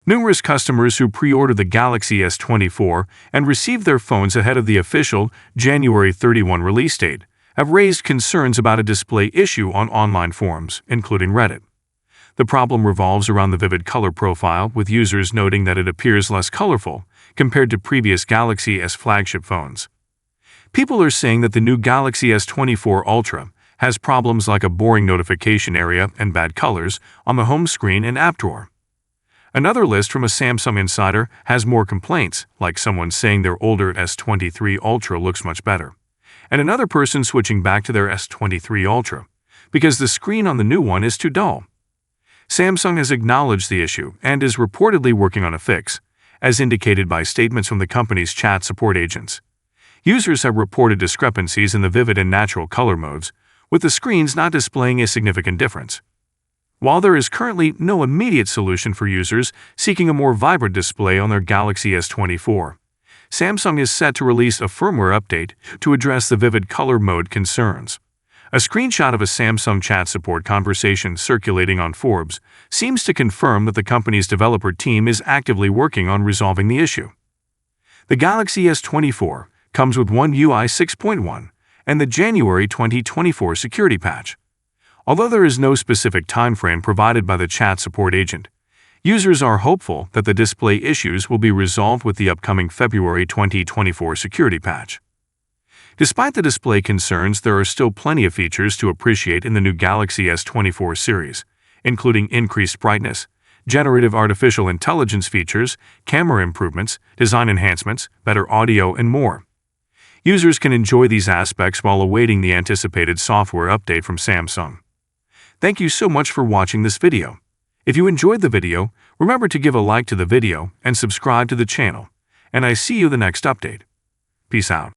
Numerous customers who pre-ordered the Galaxy S24 and received their phones ahead of the official January 31 release date have raised concerns about a display issue on online forums, including Reddit. The problem revolves around the vivid color profile, with users noting that it appears less colorful compared to previous Galaxy S flagship phones. People are saying that the new Galaxy S24 Ultra has problems like a boring notification area and bad colors on the home screen and app drawer. Another list from a Samsung insider has more complaints, like someone saying their older S23 Ultra looks much better, and another person switching back to their S23 Ultra because the screen on the new one is too dull. Samsung has acknowledged the issue and is reportedly working on a fix, as indicated by statements from the company's chat support agents. Users have reported discrepancies in the vivid and natural color modes, with the screens not displaying a significant difference. While there is currently no immediate solution for users seeking a more vibrant display on their Galaxy S24, Samsung is set to release a firmware update to address the vivid color mode concerns. A screenshot of a Samsung chat support conversation circulating on Forbes seems to confirm that the company's developer team is actively working on resolving the issue. The Galaxy S24 comes with One UI 6.1 and the January 2024 security patch. Although there is no specific timeframe provided by the chat support agent, users are hopeful that the display issues will be resolved with the upcoming February 2024 security patch. Despite the display concerns, there are still plenty of features to appreciate in the new Galaxy S24 series, including increased brightness, generative artificial intelligence features, camera improvements, design enhancements, better audio, and more. Users can enjoy these aspects while awaiting the anticipated software update from Samsung. Thank you so much for watching this video. If you enjoyed the video, remember to give a like to the video and subscribe to the channel. And I see you in the next update. Peace out.